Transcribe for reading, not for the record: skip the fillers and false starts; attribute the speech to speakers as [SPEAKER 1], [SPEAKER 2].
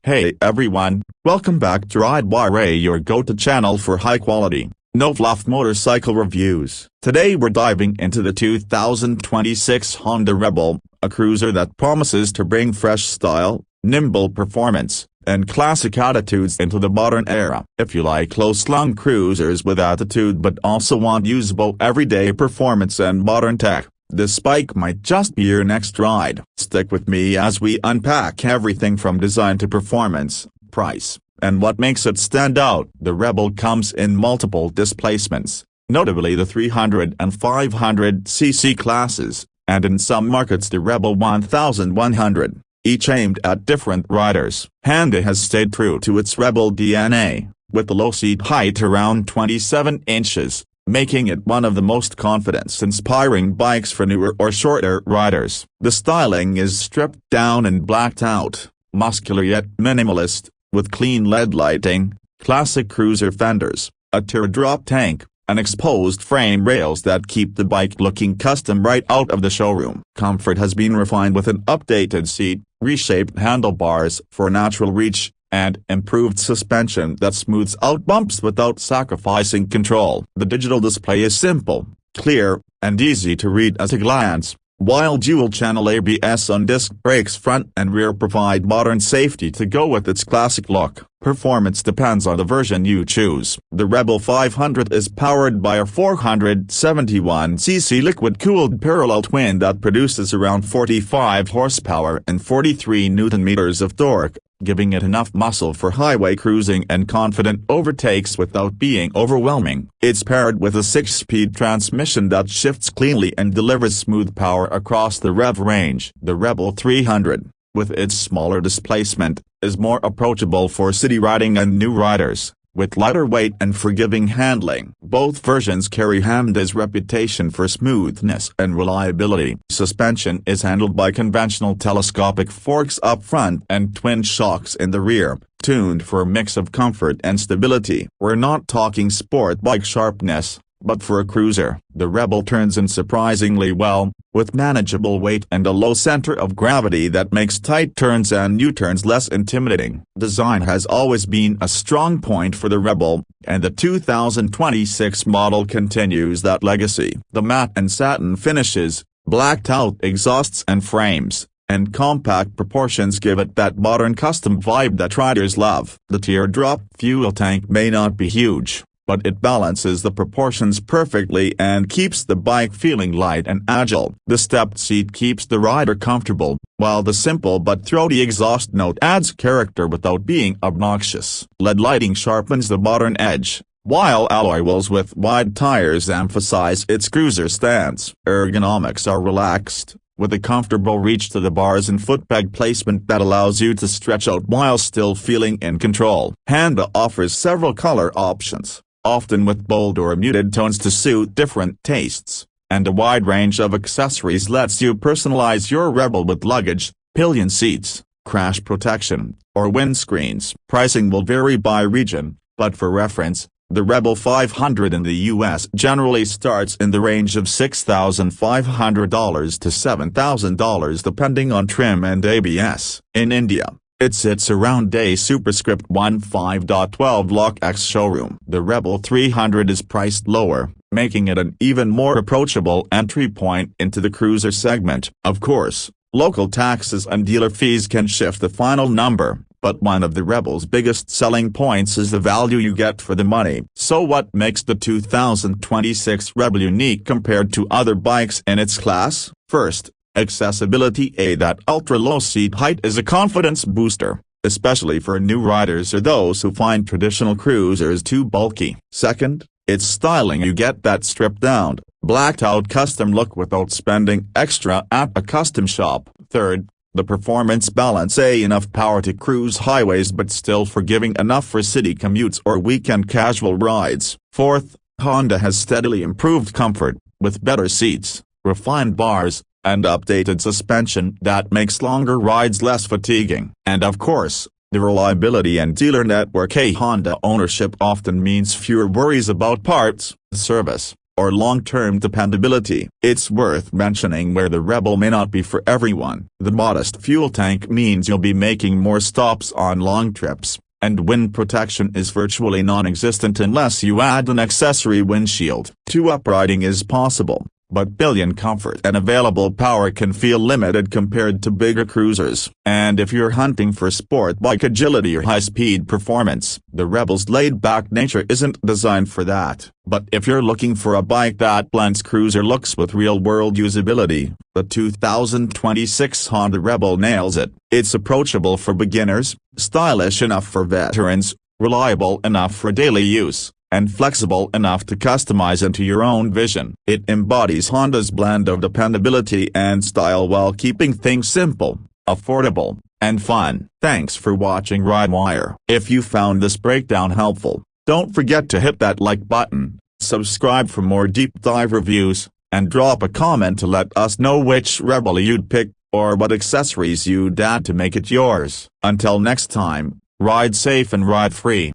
[SPEAKER 1] Hey everyone, welcome back to Ridewire, your go-to channel for high-quality, no-fluff motorcycle reviews. Today we're diving into the 2026 Honda Rebel, a cruiser that promises to bring fresh style, nimble performance, and classic attitudes into the modern era. If you like low-slung cruisers with attitude but also want usable everyday performance and modern tech, this bike might just be your next ride. Stick with me as we unpack everything from design to performance, price, and what makes it stand out. The Rebel comes in multiple displacements, notably the 300 and 500cc classes, and in some markets the Rebel 1100, each aimed at different riders. Honda has stayed true to its Rebel DNA, with the low seat height around 27 inches. Making it one of the most confidence-inspiring bikes for newer or shorter riders. The styling is stripped down and blacked out, muscular yet minimalist, with clean LED lighting, classic cruiser fenders, a teardrop tank, and exposed frame rails that keep the bike looking custom right out of the showroom. Comfort has been refined with an updated seat, reshaped handlebars for natural reach, and improved suspension that smooths out bumps without sacrificing control. The digital display is simple, clear, and easy to read at a glance, while dual-channel ABS on disc brakes front and rear provide modern safety to go with its classic look. Performance depends on the version you choose. The Rebel 500 is powered by a 471cc liquid-cooled parallel twin that produces around 45 horsepower and 43 Nm of torque, giving it enough muscle for highway cruising and confident overtakes without being overwhelming. It's paired with a 6-speed transmission that shifts cleanly and delivers smooth power across the rev range. The Rebel 300, with its smaller displacement, is more approachable for city riding and new riders, with lighter weight and forgiving handling. Both versions carry Honda's reputation for smoothness and reliability. Suspension is handled by conventional telescopic forks up front and twin shocks in the rear, tuned for a mix of comfort and stability. We're not talking sport bike sharpness, but for a cruiser, the Rebel turns in surprisingly well, with manageable weight and a low center of gravity that makes tight turns and U-turns less intimidating. Design has always been a strong point for the Rebel, and the 2026 model continues that legacy. The matte and satin finishes, blacked-out exhausts and frames, and compact proportions give it that modern custom vibe that riders love. The teardrop fuel tank may not be huge, but it balances the proportions perfectly and keeps the bike feeling light and agile. The stepped seat keeps the rider comfortable, while the simple but throaty exhaust note adds character without being obnoxious. LED lighting sharpens the modern edge, while alloy wheels with wide tires emphasize its cruiser stance. Ergonomics are relaxed, with a comfortable reach to the bars and footpeg placement that allows you to stretch out while still feeling in control. Honda offers several color options, often with bold or muted tones to suit different tastes, and a wide range of accessories lets you personalize your Rebel with luggage, pillion seats, crash protection, or windscreens. Pricing will vary by region, but for reference, the Rebel 500 in the US generally starts in the range of $6,500 to $7,000 depending on trim and ABS. In India, it sits around a superscript 15.12 Lakh X showroom. The Rebel 300 is priced lower, making it an even more approachable entry point into the cruiser segment. Of course, local taxes and dealer fees can shift the final number, but one of the Rebel's biggest selling points is the value you get for the money. So what makes the 2026 Rebel unique compared to other bikes in its class? First, accessibility. That ultra-low seat height is a confidence booster, especially for new riders or those who find traditional cruisers too bulky. Second, its styling. You get that stripped-down, blacked-out custom look without spending extra at a custom shop. Third, the performance balance. Enough power to cruise highways but still forgiving enough for city commutes or weekend casual rides. Fourth, Honda has steadily improved comfort, with better seats, refined bars, and updated suspension that makes longer rides less fatiguing. And of course, the reliability and dealer network. Honda ownership often means fewer worries about parts, service, or long-term dependability. It's worth mentioning where the Rebel may not be for everyone. The modest fuel tank means you'll be making more stops on long trips, and wind protection is virtually non-existent unless you add an accessory windshield. 2-up riding is possible, but built-in comfort and available power can feel limited compared to bigger cruisers. And if you're hunting for sport bike agility or high-speed performance, the Rebel's laid-back nature isn't designed for that. But if you're looking for a bike that blends cruiser looks with real-world usability, the 2026 Honda Rebel nails it. It's approachable for beginners, stylish enough for veterans, reliable enough for daily use, and flexible enough to customize into your own vision. It embodies Honda's blend of dependability and style while keeping things simple, affordable, and fun. Thanks for watching RideWire. If you found this breakdown helpful, don't forget to hit that like button, subscribe for more deep dive reviews, and drop a comment to let us know which Rebel you'd pick, or what accessories you'd add to make it yours. Until next time, ride safe and ride free.